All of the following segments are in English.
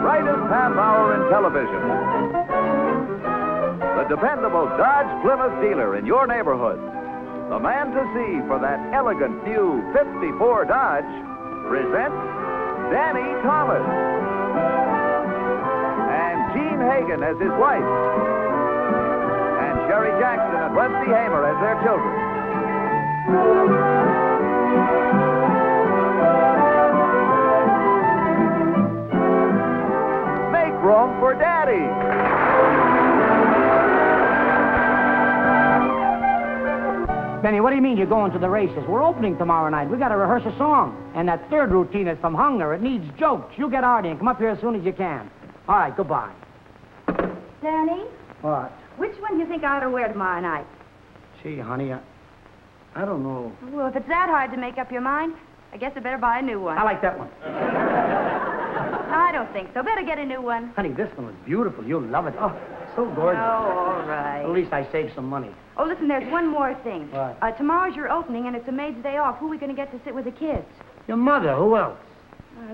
brightest half hour in television. The dependable Dodge Plymouth dealer in your neighborhood. The man to see for that elegant new 54 Dodge presents Danny Thomas. And Gene Hagen as his wife. And Sherry Jackson and Wesley Hamer as their children. Make room for Daddy. Benny, what do you mean you're going to the races? We're opening tomorrow night. We got to rehearse a song. And that third routine is from hunger. It needs jokes. You get Artie and come up here as soon as you can. All right, goodbye. Danny? What? Which one do you think I ought to wear tomorrow night? Gee, honey, I don't know. Well, if it's that hard to make up your mind, I guess I better buy a new one. I like that one. I don't think so. Better get a new one. Honey, this one was beautiful. You'll love it. Oh, so gorgeous. Oh, all right. At least I saved some money. Oh, listen, there's one more thing. What? Tomorrow's your opening, and it's a maid's day off. Who are we going to get to sit with the kids? Your mother. Who else?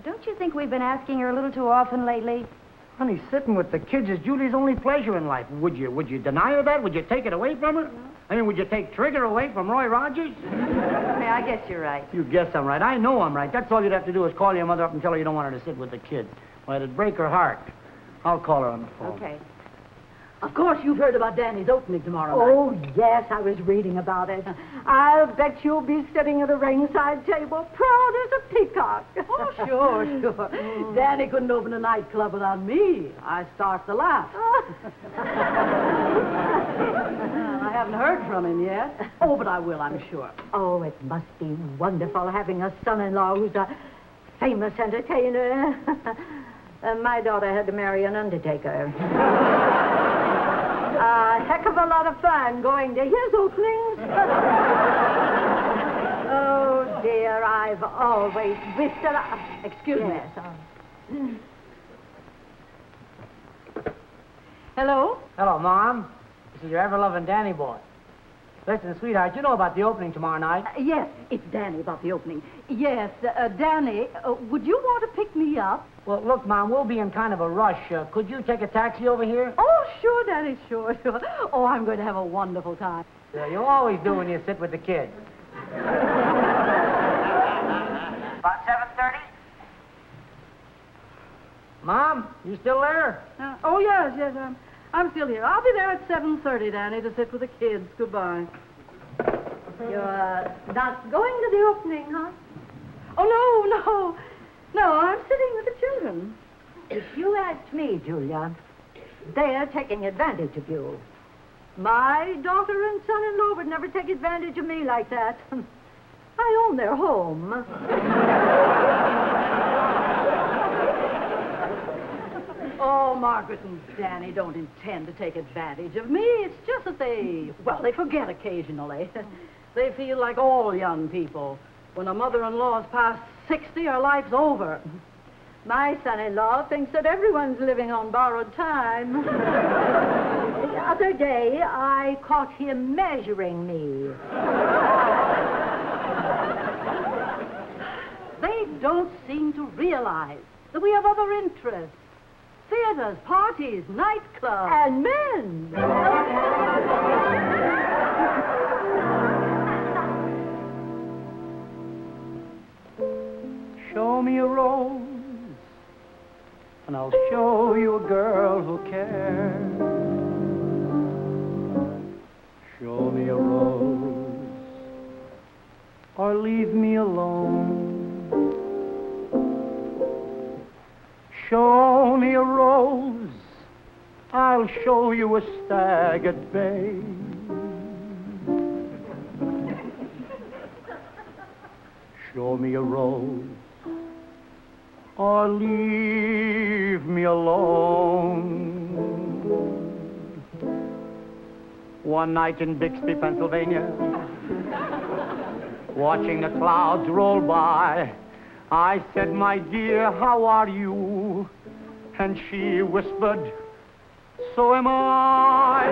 Don't you think we've been asking her a little too often lately? Honey, sitting with the kids is Julie's only pleasure in life. Would you deny her that? Would you take it away from her? No. I mean, would you take Trigger away from Roy Rogers? Yeah, I guess you're right. You guess I'm right. I know I'm right. That's all you'd have to do is call your mother up and tell her you don't want her to sit with the kids. Why, it'd break her heart. I'll call her on the phone. Okay. Of course, you've heard about Danny's opening tomorrow night. Oh, yes, I was reading about it. I'll bet you'll be sitting at a ringside table, proud as a peacock. Oh, sure. Danny couldn't open a nightclub without me. I start the laugh. I haven't heard from him yet. Oh, but I will, I'm sure. Oh, it must be wonderful having a son-in-law who's a famous entertainer. My daughter had to marry an undertaker. A heck of a lot of fun going to his openings. Oh, dear, I've always wished that Excuse me. Yes. Hello? Hello, Mom. This is your ever-loving Danny boy. Listen, sweetheart, you know about the opening tomorrow night? Yes, it's Danny about the opening. Yes, Danny, would you want to pick me up? Well, look, Mom, we'll be in kind of a rush. Could you take a taxi over here? Oh, sure, Danny, sure. Oh, I'm going to have a wonderful time. Yeah, you always do when you sit with the kids. About 7:30? Mom, you still there? Oh, yes, I'm still here. I'll be there at 7:30, Danny, to sit with the kids. Goodbye. You're not going to the opening, huh? Oh, no, I'm sitting with the children. If you ask me, Julia, they're taking advantage of you. My daughter and son-in-law would never take advantage of me like that. I own their home. Oh, Margaret and Danny don't intend to take advantage of me. It's just that they forget occasionally. They feel like all young people. When a mother-in-law's past 60, her life's over. My son-in-law thinks that everyone's living on borrowed time. The other day, I caught him measuring me. They don't seem to realize that we have other interests. Theaters, parties, nightclubs. And men. Show me a rose, and I'll show you a girl who cares. Show me a rose, or leave me alone. Show me a rose, I'll show you a stag at bay. Show me a rose, or leave me alone. One night in Bixby, Pennsylvania, watching the clouds roll by, I said, "My dear, how are you?" And she whispered, "So am I."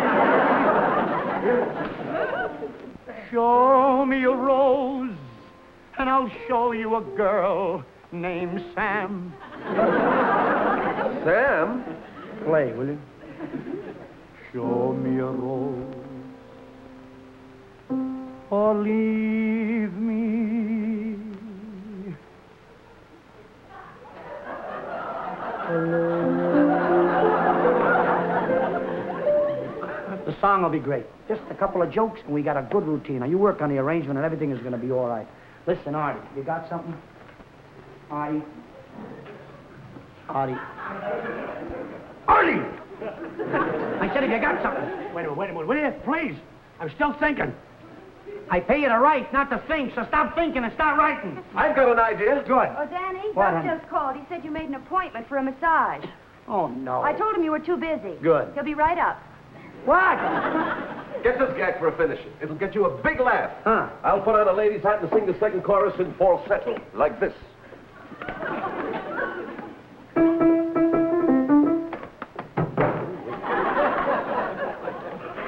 Show me a rose, and I'll show you a girl named Sam. Sam? Play, will you? Show me a rose or leave me alone. The song will be great. Just a couple of jokes, and we got a good routine. Now, you work on the arrangement, and everything is going to be all right. Listen, Artie, you got something? Artie? Artie? Artie! I said if you got something. Wait a minute, will you? Please. I'm still thinking. I pay you to write, not to think, so stop thinking and start writing. I've got an idea. Good. Oh, Danny, What, Doc honey? just called. He said you made an appointment for a massage. Oh, no. I told him you were too busy. Good. He'll be right up. What? Get this gag for a finish. It'll get you a big laugh. Huh? I'll put on a lady's hat and sing the second chorus in falsetto, like this.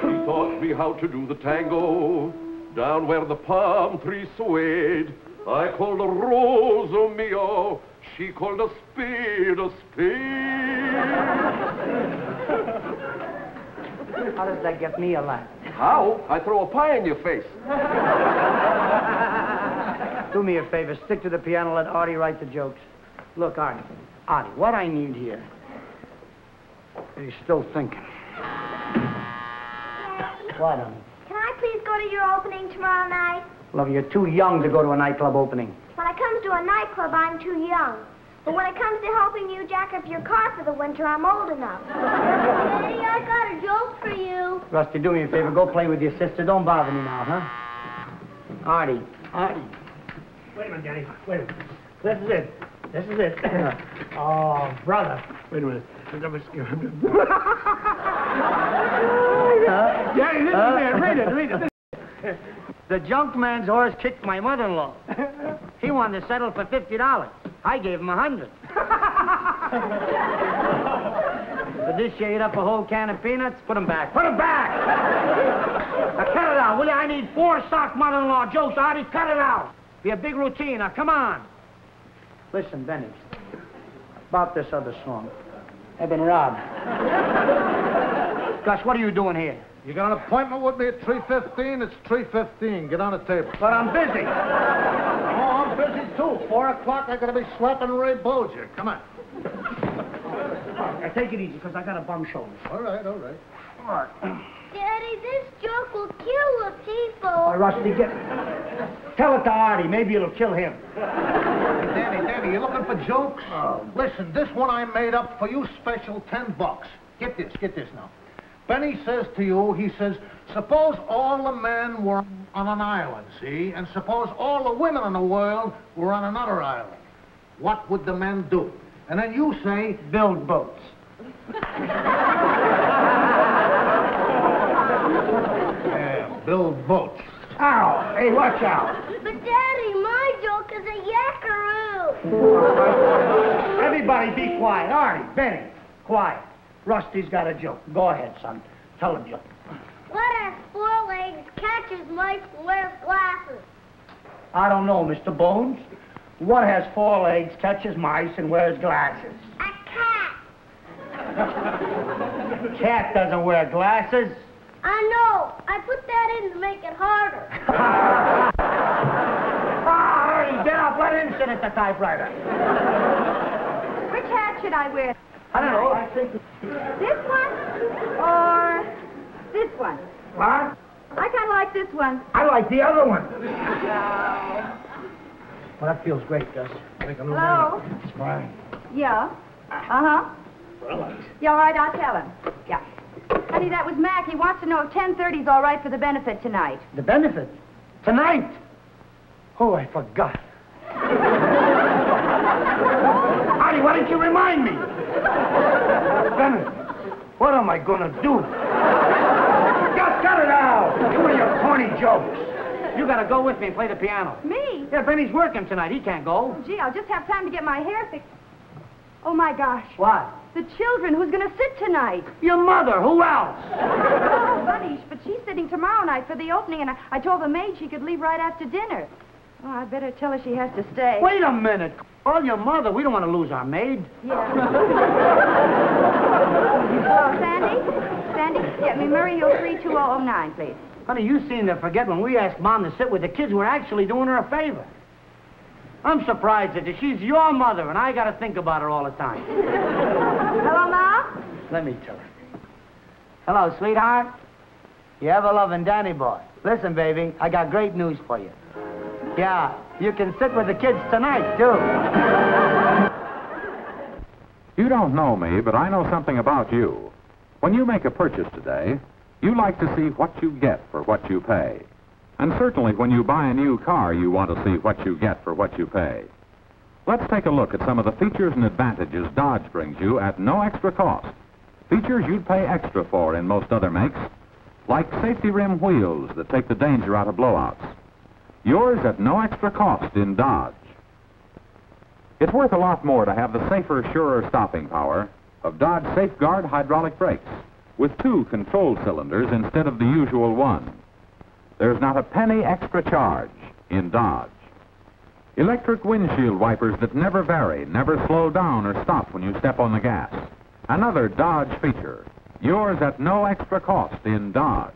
He taught me how to do the tango, down where the palm trees swayed. I called a rose a mio, she called a spade a spade. How does that get me a laugh? How? I throw a pie in your face. Do me a favor, stick to the piano, let Artie write the jokes. Look, Artie, what I need here... He's still thinking. What, honey? Can I please go to your opening tomorrow night? Love, you're too young to go to a nightclub opening. When it comes to a nightclub, I'm too young. But when it comes to helping you jack up your car for the winter, I'm old enough. Daddy, I got a joke for you. Rusty, do me a favor, go play with your sister. Don't bother me now, huh? Artie. Wait a minute, Danny. Wait a minute. This is it. Oh, brother. Wait a minute. Danny, this is it. Read it. The junk man's horse kicked my mother-in-law. He wanted to settle for $50. I gave him $100. So this year, ate up a whole can of peanuts. Put them back. Put them back! Now, cut it out, will you? I need 4 stock mother-in-law jokes, Artie. Cut it out. Be a big routine. Now, come on. Listen, Benny. About this other song. I've been robbed. Gus, what are you doing here? You got an appointment with me at 3:15? It's 3:15. Get on the table. But I'm busy. Oh, I'm busy, too. 4 o'clock, I gotta be slapping Ray Bolger. Come on. Now, take it easy, because I got a bum shoulder. All right. Daddy, this joke will kill the people. All right, Rusty, tell it to Artie. Maybe it'll kill him. Danny, you looking for jokes? Listen, this one I made up for you, special $10. Get this now. Benny says to you, he says, suppose all the men were on an island, see? And suppose all the women in the world were on another island. What would the men do? And then you say, Build boats. yeah, build boats. Ow! Hey, watch out. But, Daddy, my joke is a yakkaroo. Everybody be quiet. Artie, Benny, quiet. Rusty's got a joke. Go ahead, son. Tell him, joke. What has 4 legs, catches mice, and wears glasses? I don't know, Mr. Bones. What has 4 legs, catches mice, and wears glasses? A cat. Cat doesn't wear glasses. I know. I put that in to make it harder. Artie, get up. Let him sit at the typewriter. Which hat should I wear? I don't know. I think... This one or this one? What? I kind of like this one. I like the other one. Well, that feels great, Gus. Hello? It's fine. Yeah. Uh-huh. Yeah, all right, I'll tell him. Yeah. Honey, that was Mac. He wants to know if 10:30's all right for the benefit tonight. The benefit? Tonight? Oh, I forgot. Artie, why didn't you remind me? Benefit. What am I gonna do? Just cut it out! You and your corny jokes. You gotta go with me and play the piano. Me? Yeah, Benny's working tonight. He can't go. Gee, I'll just have time to get my hair fixed. Oh, my gosh. What? The children. Who's going to sit tonight? Your mother. Who else? Oh, Bunny, but she's sitting tomorrow night for the opening, and I told the maid she could leave right after dinner. Oh, I better tell her she has to stay. Wait a minute. Oh, your mother. We don't want to lose our maid. Yeah. Hello, Sandy? Sandy, get me Murray 32009, please. Honey, you seem to forget when we asked Mom to sit with the kids, we're actually doing her a favor. I'm surprised that she's your mother, and I got to think about her all the time. Hello, Ma? Let me tell her. Hello, sweetheart. You ever-loving Danny boy. Listen, baby, I got great news for you. Yeah, you can sit with the kids tonight, too. You don't know me, but I know something about you. When you make a purchase today, you like to see what you get for what you pay. And certainly when you buy a new car, you want to see what you get for what you pay. Let's take a look at some of the features and advantages Dodge brings you at no extra cost. Features you'd pay extra for in most other makes, like safety rim wheels that take the danger out of blowouts. Yours at no extra cost in Dodge. It's worth a lot more to have the safer, surer stopping power of Dodge Safeguard hydraulic brakes with 2 control cylinders instead of the usual 1. There's not a penny extra charge in Dodge. Electric windshield wipers that never vary, never slow down or stop when you step on the gas. Another Dodge feature. Yours at no extra cost in Dodge.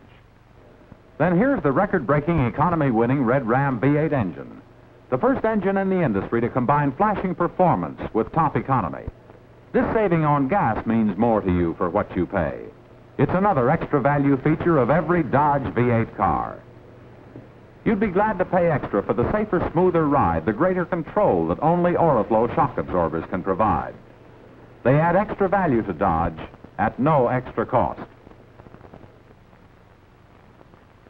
Then here's the record-breaking, economy-winning Red Ram V8 engine. The first engine in the industry to combine flashing performance with top economy. This saving on gas means more to you for what you pay. It's another extra value feature of every Dodge V8 car. You'd be glad to pay extra for the safer, smoother ride, the greater control that only Oriflow shock absorbers can provide. They add extra value to Dodge at no extra cost.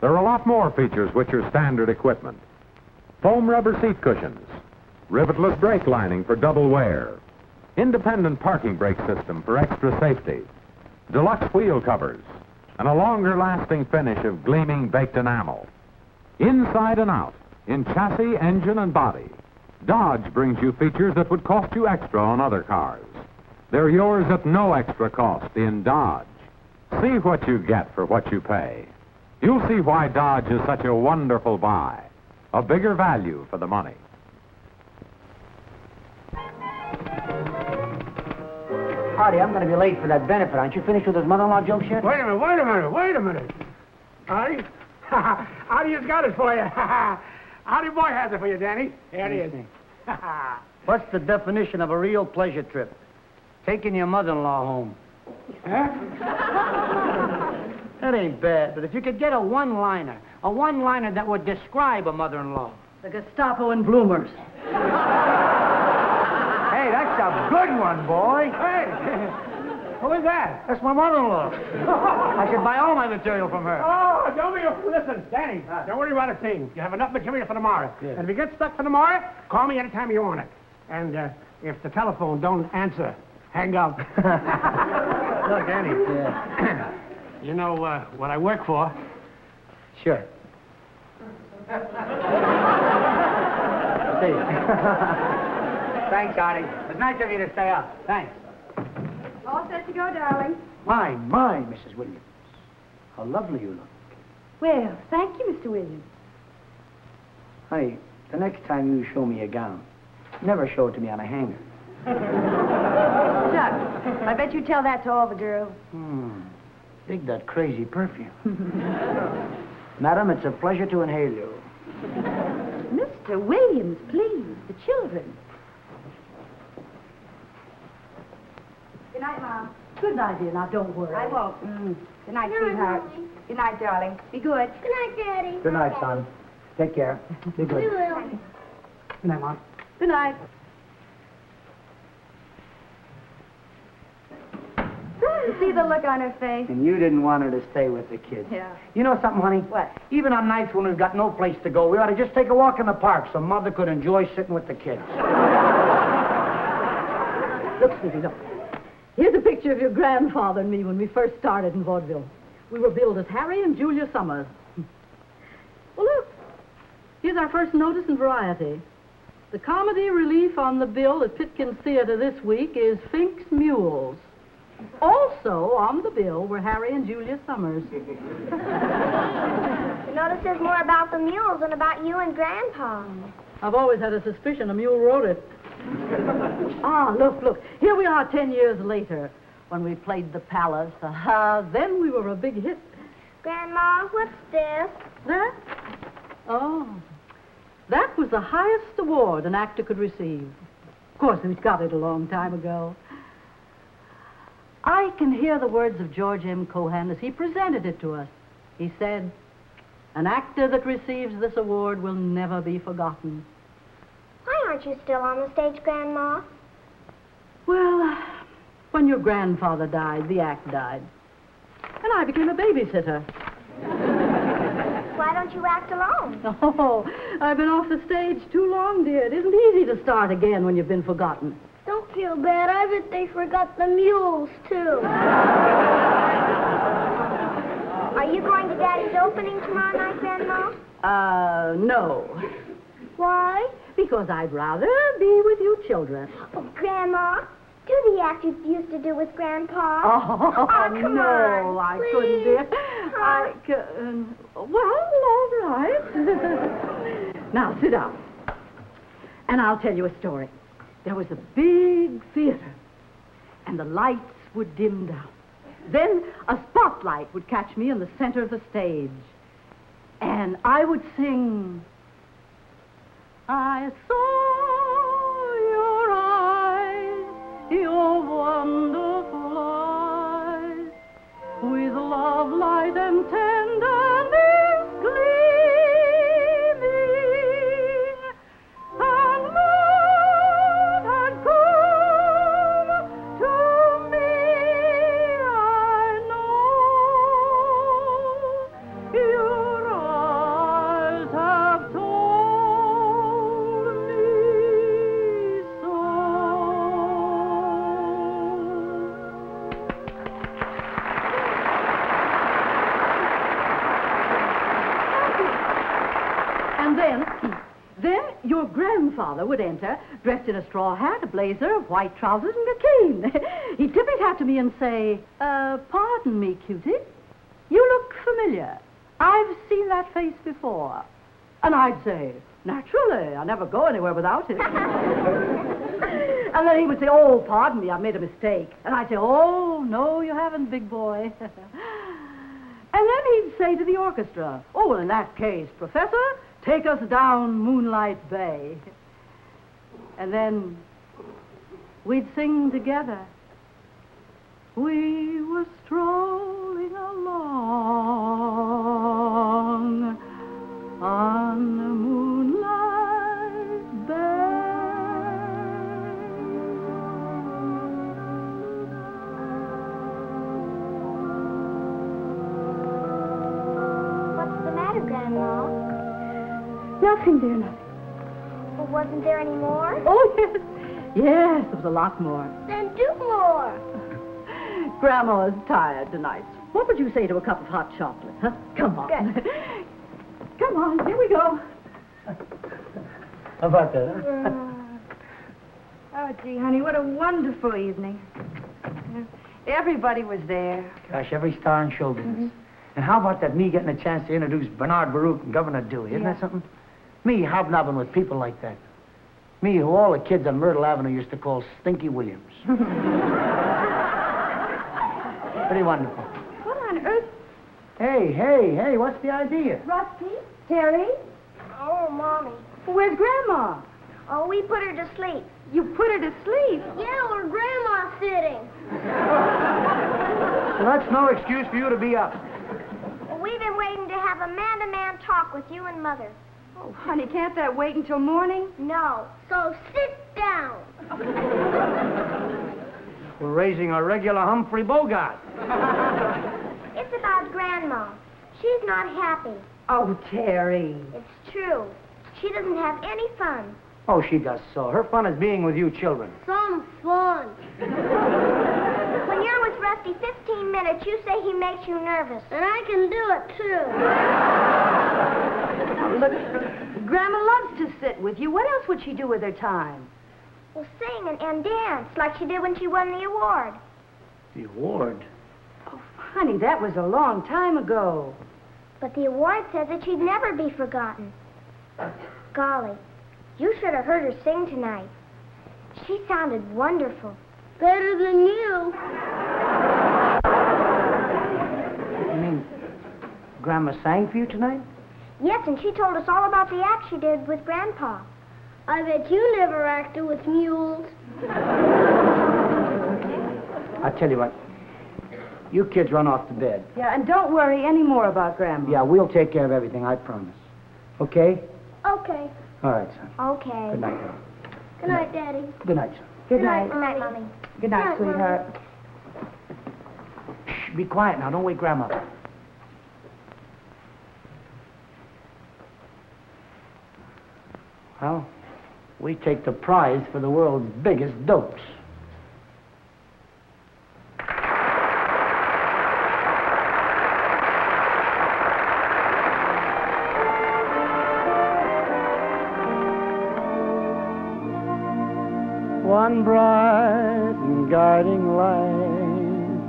There are a lot more features which are standard equipment. Foam rubber seat cushions, rivetless brake lining for double wear, independent parking brake system for extra safety, deluxe wheel covers, and a longer-lasting finish of gleaming baked enamel. Inside and out, in chassis, engine, and body, Dodge brings you features that would cost you extra on other cars. They're yours at no extra cost in Dodge. See what you get for what you pay. You'll see why Dodge is such a wonderful buy. A bigger value for the money. Artie, I'm going to be late for that benefit. Aren't you finished with those mother-in-law jokes yet? Wait a minute. Artie? Artie has got it for you. Artie boy has it for you, Danny. Here it is. What's the definition of a real pleasure trip? Taking your mother-in-law home. Huh? That ain't bad, but if you could get a one-liner that would describe a mother-in-law. The Gestapo and Bloomers. Hey, that's a good one, boy. Hey, who is that? That's my mother-in-law. I should buy all my material from her. Oh, don't be... Listen, Danny, don't worry about a thing. You have enough material for tomorrow. Yeah. And if you get stuck for tomorrow, call me anytime you want it. And if the telephone don't answer, hang up. Look, Danny. Yeah. You know what I work for? Sure. See. Thanks, Artie. It's nice of you to stay up. Thanks. All set to go, darling. My, Mrs. Williams. How lovely you look. Well, thank you, Mr. Williams. Honey, the next time you show me a gown, never show it to me on a hanger. Chuck, I bet you tell that to all the girls. Dig that crazy perfume. Madam, it's a pleasure to inhale you. Mr. Williams, please, the children. Good night, Mom. Good night, dear. Now, don't worry. I won't. Good night, sweetheart. Good night, darling. Be good. Good night, Daddy. Good night, son. Take care. Be good. We will. Good night, Mom. Good night. You see the look on her face? And you didn't want her to stay with the kids. Yeah. You know something, honey? What? Even on nights when we've got no place to go, we ought to just take a walk in the park so Mother could enjoy sitting with the kids. Look, Smitty, look. Here's a picture of your grandfather and me when we first started in Vaudeville. We were billed as Harry and Julia Summers. Well, look. Here's our first notice in Variety. The comedy relief on the bill at Pitkin's Theater this week is Fink's Mules. Also on the bill were Harry and Julia Summers. The notice is more about the mules than about you and Grandpa. I've always had a suspicion a mule wrote it. Look. Here we are 10 years later when we played the Palace. Then we were a big hit. Grandma, what's this? That? Oh. That was the highest award an actor could receive. Of course, we got it a long time ago. I can hear the words of George M. Cohan as he presented it to us. He said, "An actor that receives this award will never be forgotten." Why aren't you still on the stage, Grandma? Well, when your grandfather died, the act died. And I became a babysitter. Why don't you act alone? Oh, I've been off the stage too long, dear. It isn't easy to start again when you've been forgotten. Don't feel bad. I bet they forgot the mules, too. Are you going to Daddy's opening tomorrow night, Grandma? No. Why? Because I'd rather be with you children. Oh, Grandma, do the act you used to do with Grandpa. Oh, come no, on, I please. couldn't, dear. I couldn't. Well, all right. Now, sit down. And I'll tell you a story. There was a big theater, and the lights would dim down. Then a spotlight would catch me in the center of the stage, and I would sing, "I saw your eyes, your wonderful eyes, with love, light, and tenderness gleaming, and love had come to me, I know, your eyes have told me so." And then your grandfather would enter, dressed in a straw hat, a blazer, white trousers, and a cane. He'd tip his hat to me and say, "Pardon me, cutie, you look familiar. I've seen that face before." And I'd say, "Naturally, I never go anywhere without it." And then he would say, "Oh, pardon me, I've made a mistake." And I'd say, "Oh, no, you haven't, big boy." And then he'd say to the orchestra, "Oh, well, in that case, Professor, take us down Moonlight Bay." And then we'd sing together. We were strolling along on the Moonlight Bay. What's the matter, Grandma? Nothing, dear, nothing. Well, wasn't there any more? Oh, yes. Yes, there was a lot more. Then do more. Grandma's tired tonight. What would you say to a cup of hot chocolate, huh? Come on. Good. Come on, here we go. How about that, huh? Oh, gee, honey, what a wonderful evening. Everybody was there. Gosh, every star in show business. And how about that, me getting a chance to introduce Bernard Baruch and Governor Dewey? Isn't that something? Me hobnobbing with people like that. Me, who all the kids on Myrtle Avenue used to call Stinky Williams. Pretty wonderful. What on earth? Hey, what's the idea? Rusty? Terry? Oh, Mommy. Where's Grandma? Oh, we put her to sleep. You put her to sleep. Yeah, where Grandma's sitting. Well, that's no excuse for you to be up. Well, we've been waiting to have a man-to-man talk with you and Mother. Oh, honey, can't that wait until morning? No. So sit down. We're raising a regular Humphrey Bogart. It's about Grandma. She's not happy. Oh, Terry. It's true. She doesn't have any fun. Oh, she does so. Her fun is being with you children. Some fun. When you're with Rusty 15 minutes, you say he makes you nervous. And I can do it, too. Look, Grandma loves to sit with you. What else would she do with her time? Well, sing and dance like she did when she won the award. The award? Oh, honey, that was a long time ago. But the award said that she'd never be forgotten. Golly, you should have heard her sing tonight. She sounded wonderful. Better than you. You mean Grandma sang for you tonight? Yes, and she told us all about the act she did with Grandpa. I bet you never acted with mules. I tell you what. You kids run off to bed. Yeah, and don't worry any more about Grandma. Yeah, we'll take care of everything, I promise. Okay? Okay. All right, son. Okay. Good night, girl. Good night, Daddy. Good night, son. Good night. Good night, Mommy. Good night, sweetheart. Shh, be quiet now. Don't wake Grandma up. Well, we take the prize for the world's biggest dopes. One bright and guiding light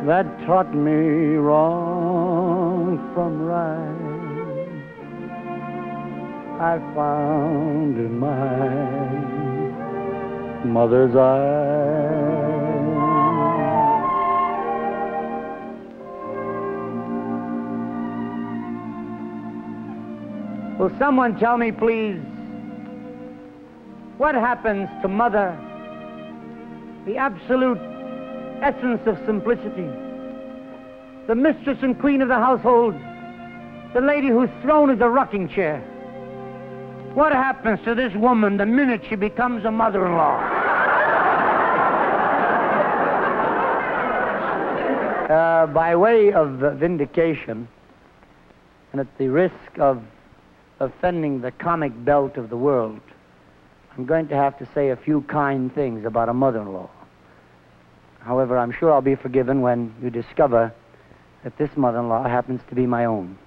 that taught me wrong from right I found in my mother's eyes. Will someone tell me, please, what happens to Mother, the absolute essence of simplicity, the mistress and queen of the household, the lady whose throne is a rocking chair? What happens to this woman the minute she becomes a mother-in-law? By way of vindication, and at the risk of offending the comic belt of the world, I'm going to have to say a few kind things about a mother-in-law. However, I'm sure I'll be forgiven when you discover that this mother-in-law happens to be my own.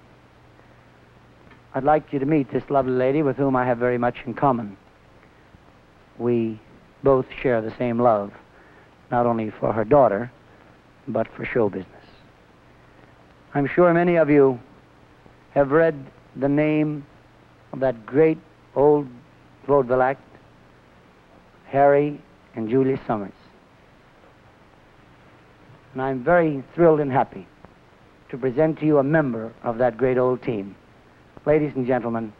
I'd like you to meet this lovely lady with whom I have very much in common. We both share the same love, not only for her daughter, but for show business. I'm sure many of you have read the name of that great old Vaudeville act, Harry and Julie Summers. And I'm very thrilled and happy to present to you a member of that great old team. Ladies and gentlemen,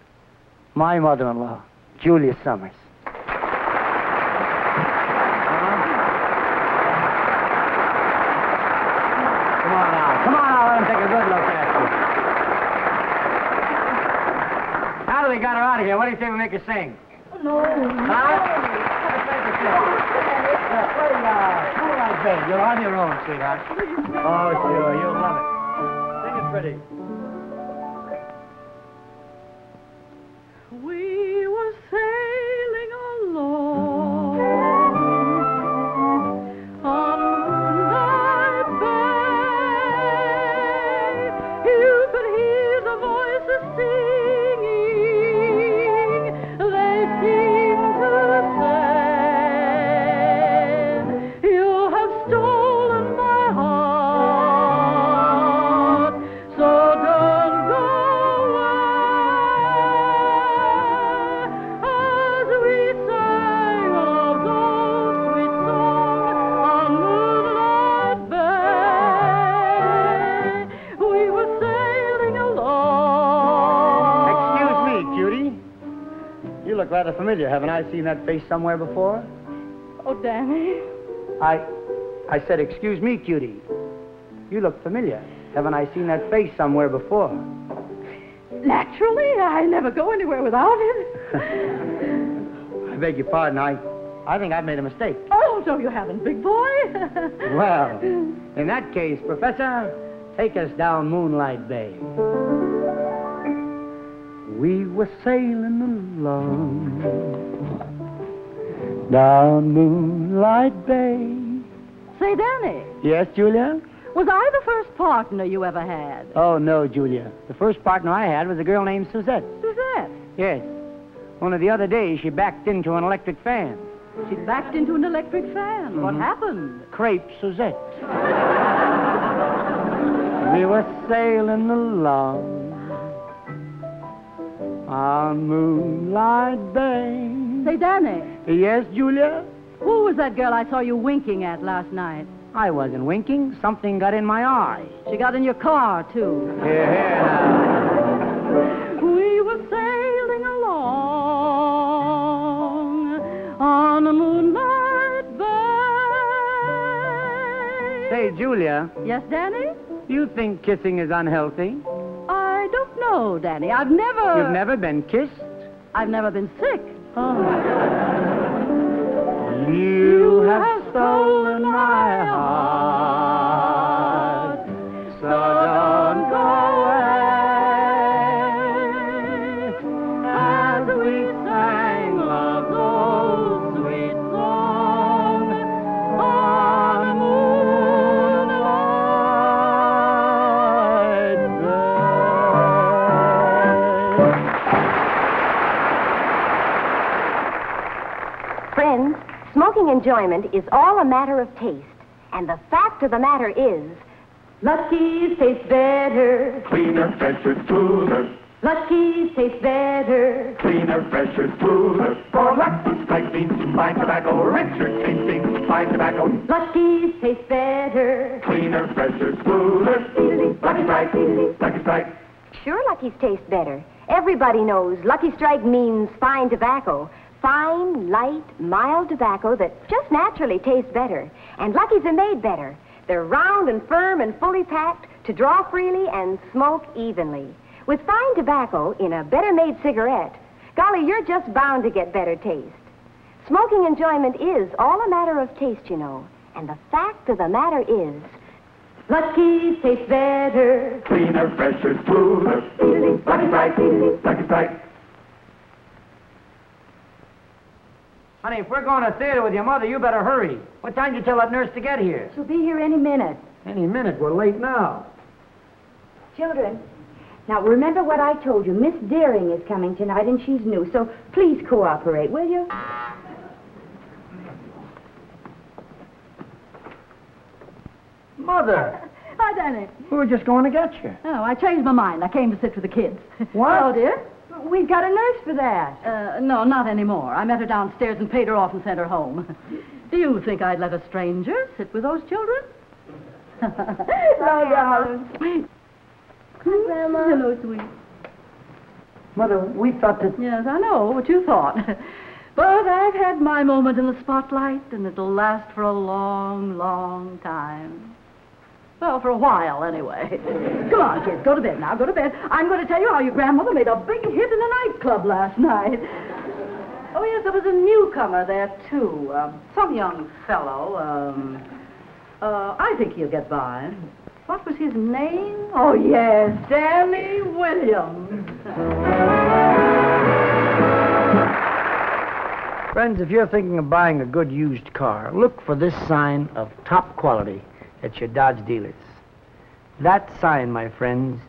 my mother-in-law, Julia Summers. Come on now, let him take a good look at you. Now that we got her out of here, what do you say we make her sing? No. Huh? Moonlight Babe, you're on your own, sweetheart. Oh, sure, you'll love it. Sing it pretty. We were sailing along on Moonlight Bay. You could hear the voices singing. They seemed to say, "You have stolen my heart, so don't go away." As we sang our old sweet song on Moonlight Bay, we were sailing along. Excuse me, Judy. You look rather familiar. Haven't I seen that face somewhere before? Oh, Danny. I said, excuse me, cutie. You look familiar. Haven't I seen that face somewhere before? Naturally, I never go anywhere without him. I beg your pardon. I think I've made a mistake. Oh, no, you haven't, big boy. Well, in that case, Professor, take us down Moonlight Bay. We were sailing along down Moonlight Bay. Say, Danny, Yes, Julia? was I the first partner you ever had? Oh, no, Julia. The first partner I had was a girl named Suzette. Suzette. Yes. Only the other day, she backed into an electric fan. She backed into an electric fan. What happened? Crepe Suzette. We were sailing along on Moonlight Bay. Say, Danny, Yes, Julia? who was that girl I saw you winking at last night? I wasn't winking. Something got in my eye. She got in your car, too. Here, now. We were sailing along on a moonlight bay. Say, Julia, Yes, Danny? you think kissing is unhealthy? I don't know, Danny. I've never... You've never been kissed? I've never been sick. You have stolen my heart, so don't go away. As we sang love's old sweet song on a moonlight day. Friends, smoking enjoyment is all a matter of taste. And the fact of the matter is, Lucky's taste better. Cleaner, fresher, smoother. Lucky's taste better. Cleaner, fresher, smoother. For Lucky Strike means fine tobacco, richer tasting fine tobacco. Lucky's taste better. Cleaner, fresher, smoother. Lucky Strike, Lucky Strike. sure Lucky's taste better. Everybody knows Lucky Strike means fine tobacco. Fine, light, mild tobacco that just naturally tastes better. And Lucky's are made better. They're round and firm and fully packed to draw freely and smoke evenly. With fine tobacco in a better-made cigarette, golly, you're just bound to get better taste. Smoking enjoyment is all a matter of taste, you know. And the fact of the matter is, Lucky's taste better. Cleaner, fresher, smoother. Lucky Strike, Lucky Strike. Honey, if we're going to theater with your mother, you better hurry. What time did you tell that nurse to get here? She'll be here any minute. Any minute. We're late now. Children, now remember what I told you. Miss Deering is coming tonight, and she's new, so please cooperate, will you? Mother! Hi, Danny. We were just going to get you. Oh, I changed my mind. I came to sit with the kids. What? Oh, dear. We've got a nurse for that. No, not anymore. I met her downstairs and paid her off and sent her home. Do you think I'd let a stranger sit with those children? Hi, darling. Hi, Grandma. Hello, sweet. Mother, we thought that... Yes, I know what you thought. But I've had my moment in the spotlight, and it'll last for a long, long time. Well, for a while, anyway. Come on, kids, go to bed now. Go to bed. I'm going to tell you how your grandmother made a big hit in a nightclub last night. Oh, yes, there was a newcomer there, too. Some young fellow. I think he'll get by. What was his name? Oh, yes, Danny Williams. Friends, if you're thinking of buying a good used car, look for this sign of top quality at your Dodge dealers. That sign, my friends,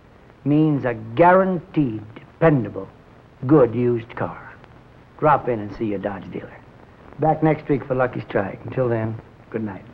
means a guaranteed, dependable, good used car. Drop in and see your Dodge dealer. Back next week for Lucky Strike. Until then, good night.